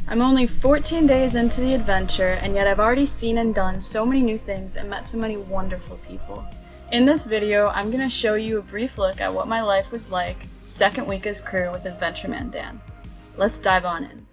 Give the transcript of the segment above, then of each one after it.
I'm only 14 days into the adventure, and yet I've already seen and done so many new things and met so many wonderful people. In this video, I'm going to show you a brief look at what my life was like second week as crew with Adventureman Dan. Let's dive on in.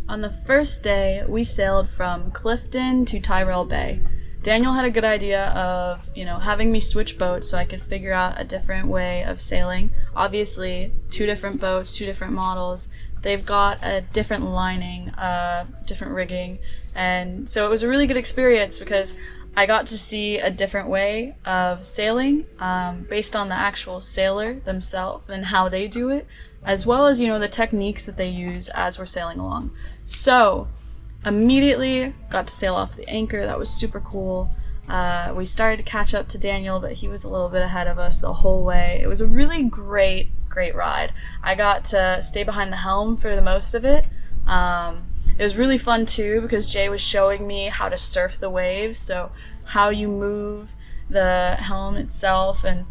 On the first day, we sailed from Clifton to Tyrell Bay. Daniel had a good idea of, having me switch boats so I could figure out a different way of sailing. Obviously, two different boats, two different models. They've got a different lining, different rigging, and so it was a really good experience because I got to see a different way of sailing based on the actual sailor themselves and how they do it, as well as, the techniques that they use as we're sailing along. So, immediately got to sail off the anchor. That was super cool. We started to catch up to Daniel, but he was a little bit ahead of us the whole way. It was a really great ride. I got to stay behind the helm for the most of it. It was really fun too because Jay was showing me how to surf the waves, so how you move the helm itself and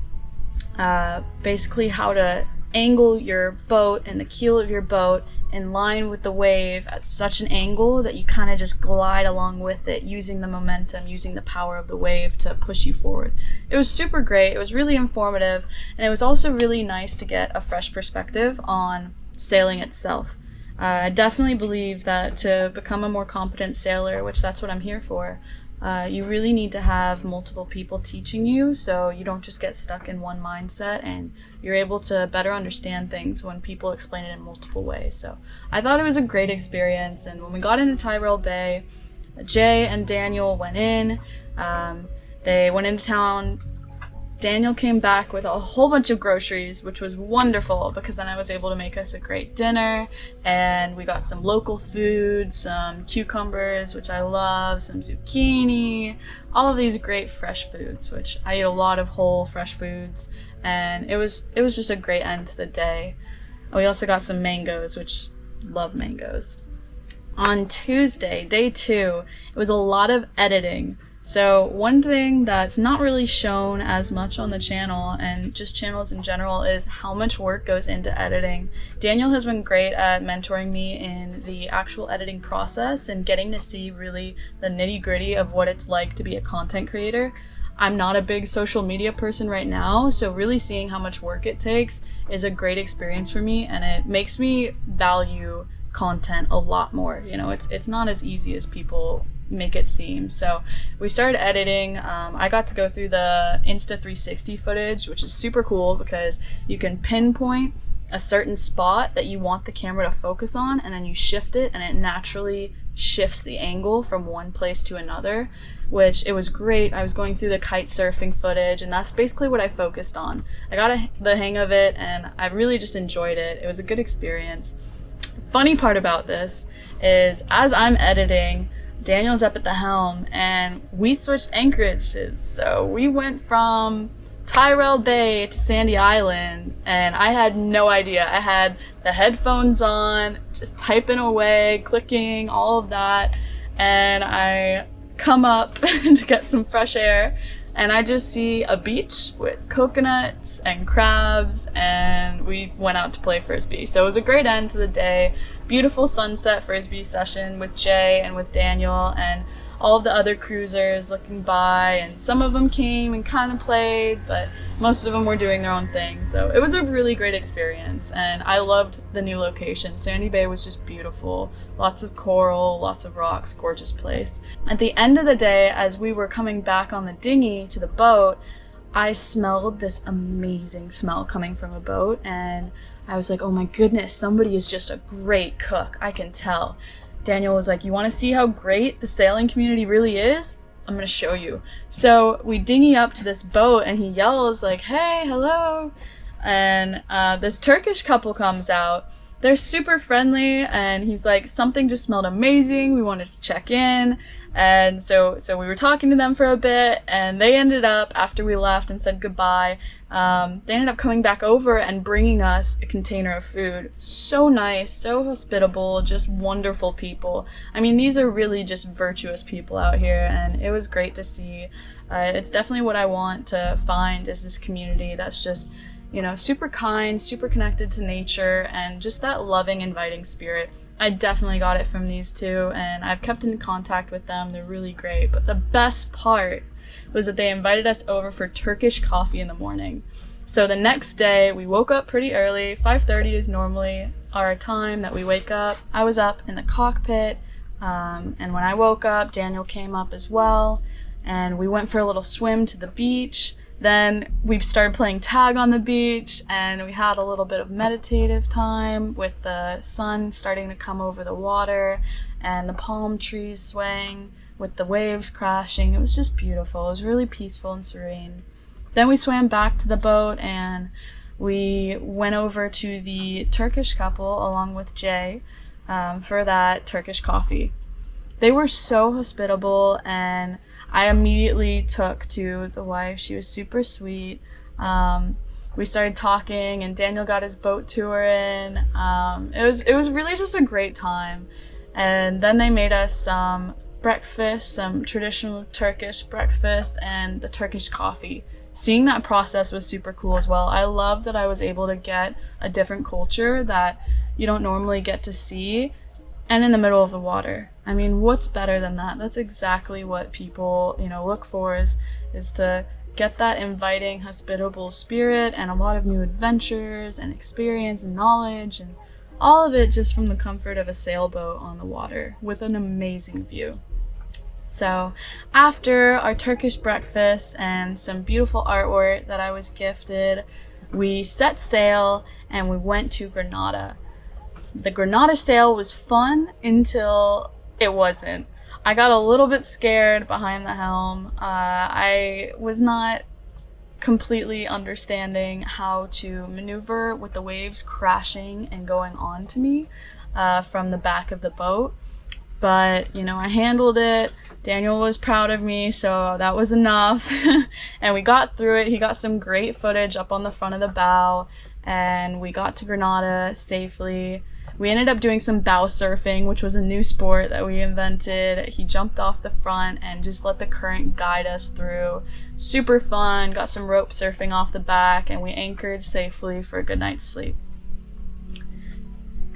basically how to angle your boat and the keel of your boat in line with the wave at such an angle that you kind of just glide along with it, using the momentum, using the power of the wave to push you forward. It was super great. It was really informative, and it was also really nice to get a fresh perspective on sailing itself. I definitely believe that to become a more competent sailor, which that's what I'm here for, you really need to have multiple people teaching you so you don't just get stuck in one mindset and you're able to better understand things when people explain it in multiple ways. So I thought it was a great experience, and when we got into Tyrell Bay, Jay and Daniel went in. They went into town. Daniel came back with a whole bunch of groceries, which was wonderful because then I was able to make us a great dinner, and we got some local food, some cucumbers, which I love, some zucchini, all of these great fresh foods, which I eat a lot of whole fresh foods, and it was just a great end to the day. And we also got some mangoes, which love mangoes. On Tuesday, day 2, it was a lot of editing. So one thing that's not really shown as much on the channel and just channels in general is how much work goes into editing. Daniel has been great at mentoring me in the actual editing process and getting to see really the nitty-gritty of what it's like to be a content creator. I'm not a big social media person right now, so really seeing how much work it takes is a great experience for me, and it makes me value content a lot more. It's not as easy as people make it seem. So we started editing. I got to go through the Insta360 footage, which is super cool because you can pinpoint a certain spot that you want the camera to focus on, and then you shift it and it naturally shifts the angle from one place to another, which it was great. I was going through the kite surfing footage, and that's basically what I focused on. I got the hang of it, and I really just enjoyed it. It was a good experience. The funny part about this is as I'm editing, Daniel's up at the helm, and we switched anchorages. So we went from Tyrell Bay to Sandy Island, and I had no idea. I had the headphones on, just typing away, clicking, all of that, and I come up to get some fresh air, and I just see a beach with coconuts and crabs, and we went out to play frisbee. So it was a great end to the day. Beautiful sunset frisbee session with Jay and with Daniel and all of the other cruisers looking by, and some of them came and kind of played, but most of them were doing their own thing. So it was a really great experience, and I loved the new location. Sandy Bay was just beautiful. Lots of coral, lots of rocks, gorgeous place. At the end of the day, as we were coming back on the dinghy to the boat, I smelled this amazing smell coming from a boat, and I was like, oh my goodness, somebody is just a great cook, I can tell. Daniel was like, you want to see how great the sailing community really is? I'm going to show you. So we dinghy up to this boat, and he yells like, hey, hello. And this Turkish couple comes out. They're super friendly, and he's like, something just smelled amazing. We wanted to check in. And so we were talking to them for a bit, and they ended up, after we left and said goodbye, they ended up coming back over and bringing us a container of food. So nice, so hospitable, just wonderful people. I mean, these are really just virtuous people out here, and it was great to see. It's definitely what I want to find, is this community that's just, you know, super kind, super connected to nature, and just that loving, inviting spirit. I definitely got it from these two, and I've kept in contact with them. They're really great. But the best part was that they invited us over for Turkish coffee in the morning. So the next day, we woke up pretty early. 5:30 is normally our time that we wake up. I was up in the cockpit, and when I woke up, Daniel came up as well, and we went for a little swim to the beach. Then we started playing tag on the beach, and we had a little bit of meditative time with the sun starting to come over the water and the palm trees swaying with the waves crashing. It was just beautiful. It was really peaceful and serene. Then we swam back to the boat, and we went over to the Turkish couple along with Jay for that Turkish coffee. They were so hospitable, and I immediately took to the wife. She was super sweet. We started talking, and Daniel got his boat tour in. It was really just a great time. And then they made us some breakfast, some traditional Turkish breakfast, and the Turkish coffee. Seeing that process was super cool as well. I love that I was able to get a different culture that you don't normally get to see, and in the middle of the water. I mean, what's better than that? That's exactly what people, you know, look for, is to get that inviting, hospitable spirit and a lot of new adventures and experience and knowledge, and all of it just from the comfort of a sailboat on the water with an amazing view. So after our Turkish breakfast and some beautiful artwork that I was gifted, we set sail and we went to Grenada. The Grenada sail was fun until it wasn't. I got a little bit scared behind the helm. I was not completely understanding how to maneuver with the waves crashing and going on to me from the back of the boat. But, you know, I handled it. Daniel was proud of me, so that was enough. And we got through it. He got some great footage up on the front of the bow, and we got to Grenada safely. We ended up doing some bow surfing, which was a new sport that we invented. He jumped off the front and just let the current guide us through. Super fun. Got some rope surfing off the back, and we anchored safely for a good night's sleep.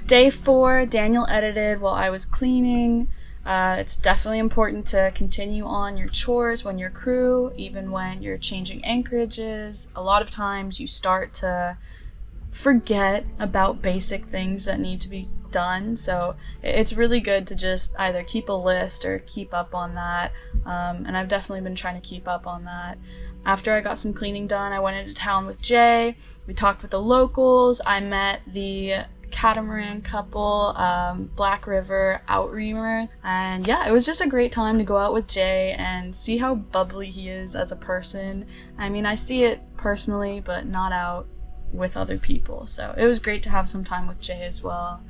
Day 4, Daniel edited while I was cleaning. It's definitely important to continue on your chores when you're crew, even when you're changing anchorages. A lot of times you start to forget about basic things that need to be done, so it's really good to just either keep a list or keep up on that, and I've definitely been trying to keep up on that. After I got some cleaning done, I went into town with Jay. We talked with the locals. I met the catamaran couple, Black River Outreamer, and yeah, it was just a great time to go out with Jay and see how bubbly he is as a person. I mean, I see it personally, but not out with other people, so it was great to have some time with Jay as well.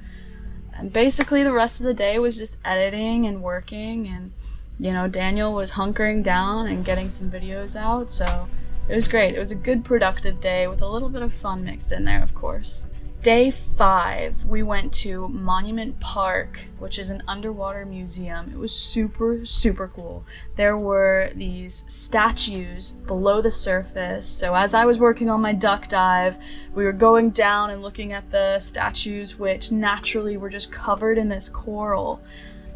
And basically the rest of the day was just editing and working, and you know, Daniel was hunkering down and getting some videos out, so it was great. It was a good productive day with a little bit of fun mixed in there, of course. Day 5, we went to Monument Park, which is an underwater museum. It was super, super cool. There were these statues below the surface. So as I was working on my duck dive, we were going down and looking at the statues, which naturally were just covered in this coral.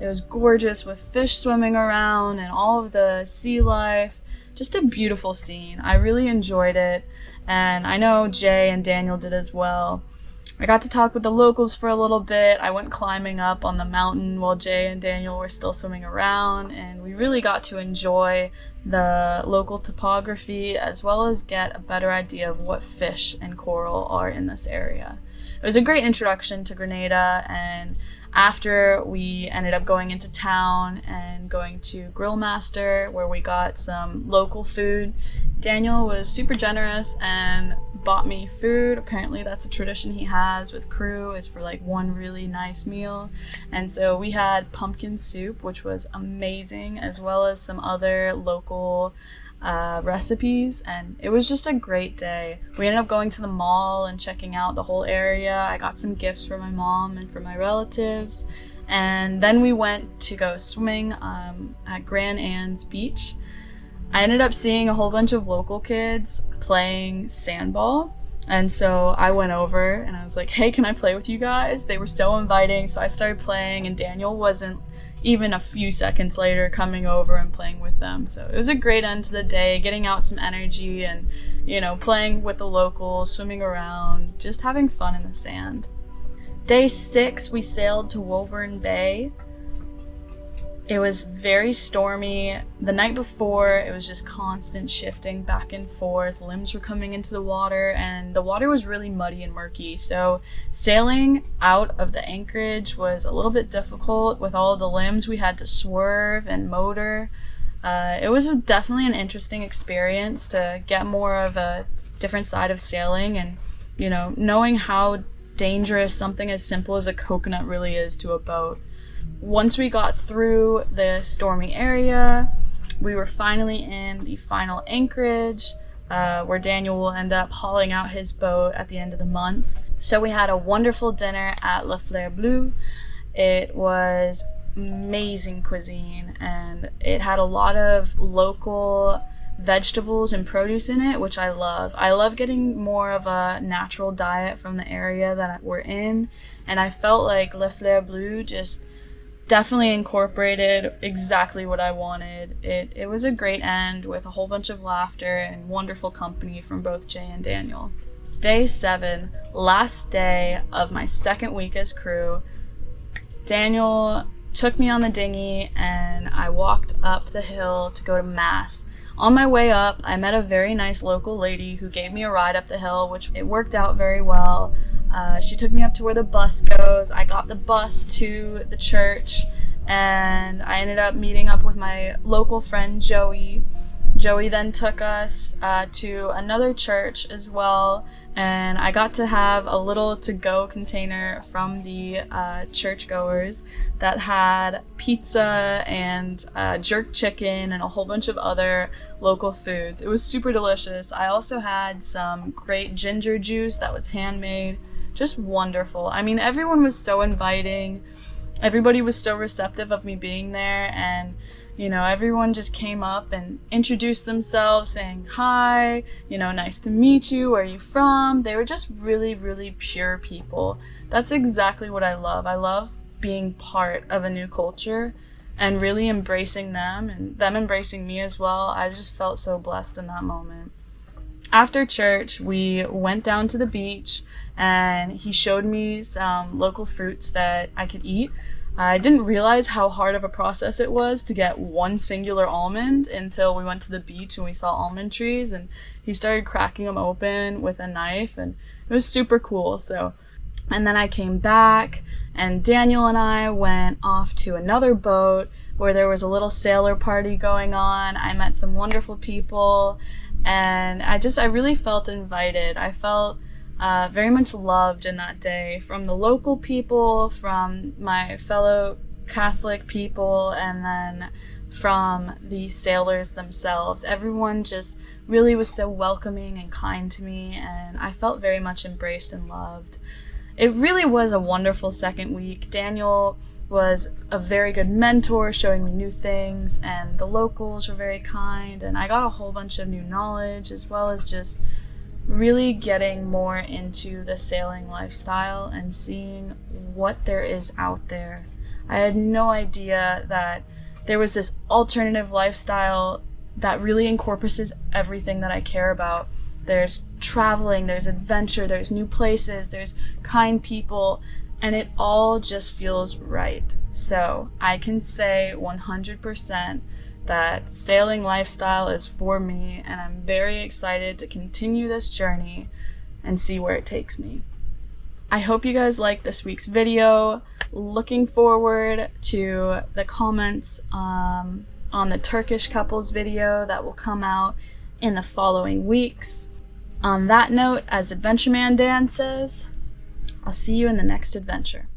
It was gorgeous with fish swimming around and all of the sea life. Just a beautiful scene. I really enjoyed it, and I know Jay and Daniel did as well. I got to talk with the locals for a little bit. I went climbing up on the mountain while Jay and Daniel were still swimming around, and we really got to enjoy the local topography as well as get a better idea of what fish and coral are in this area. It was a great introduction to Grenada, and after we ended up going into town and going to Grill Master, where we got some local food. Daniel was super generous and bought me food. Apparently that's a tradition he has with crew, is for like one really nice meal. And so we had pumpkin soup, which was amazing, as well as some other local recipes, and it was just a great day. We ended up going to the mall and checking out the whole area. I got some gifts for my mom and for my relatives, and then we went to go swimming at Grand Anne's Beach. I ended up seeing a whole bunch of local kids playing sandball, and so I went over and I was like, hey, can I play with you guys? They were so inviting, so I started playing, and Daniel wasn't even a few seconds later coming over and playing with them. So it was a great end to the day, getting out some energy and, you know, playing with the locals, swimming around, just having fun in the sand. Day 6, we sailed to Woburn Bay. It was very stormy. The night before, it was just constant shifting back and forth. Limbs were coming into the water, and the water was really muddy and murky. So sailing out of the anchorage was a little bit difficult. With all of the limbs, we had to swerve and motor. It was definitely an interesting experience to get more of a different side of sailing, and, you know, knowing how dangerous something as simple as a coconut really is to a boat. Once we got through the stormy area, we were finally in the final anchorage, where Daniel will end up hauling out his boat at the end of the month. So we had a wonderful dinner at Le Fleur Bleu. It was amazing cuisine, and it had a lot of local vegetables and produce in it, which I love. I love getting more of a natural diet from the area that we're in, and I felt like Le Fleur Bleu just definitely incorporated exactly what I wanted. It was a great end with a whole bunch of laughter and wonderful company from both Jay and Daniel. Day 7, last day of my second week as crew, Daniel took me on the dinghy and I walked up the hill to go to Mass. On my way up, I met a very nice local lady who gave me a ride up the hill, which it worked out very well. She took me up to where the bus goes. I got the bus to the church, and I ended up meeting up with my local friend Joey. Joey then took us to another church as well, and I got to have a little to-go container from the churchgoers that had pizza and jerk chicken and a whole bunch of other local foods. It was super delicious. I also had some great ginger juice that was handmade. Just wonderful. I mean, everyone was so inviting. Everybody was so receptive of me being there, and, you know, everyone just came up and introduced themselves saying, hi, you know, nice to meet you, where are you from? They were just really, really pure people. That's exactly what I love. I love being part of a new culture and really embracing them and them embracing me as well. I just felt so blessed in that moment. After church, we went down to the beach and he showed me some local fruits that I could eat. I didn't realize how hard of a process it was to get one singular almond until we went to the beach and we saw almond trees, and he started cracking them open with a knife, and it was super cool. And then I came back and Daniel and I went off to another boat where there was a little sailor party going on. I met some wonderful people, and I really felt invited. I felt very much loved in that day from the local people, from my fellow Catholic people, and then from the sailors themselves. Everyone just really was so welcoming and kind to me, and I felt very much embraced and loved. It really was a wonderful second week. Daniel was a very good mentor, showing me new things, and the locals were very kind, and I got a whole bunch of new knowledge, as well as just really getting more into the sailing lifestyle and seeing what there is out there. I had no idea that there was this alternative lifestyle that really encompasses everything that I care about. There's traveling, there's adventure, there's new places, there's kind people, and it all just feels right. So I can say 100% that sailing lifestyle is for me, and I'm very excited to continue this journey and see where it takes me. I hope you guys liked this week's video. Looking forward to the comments on the Turkish couples video that will come out in the following weeks. On that note, as Adventureman Dan says, I'll see you in the next adventure.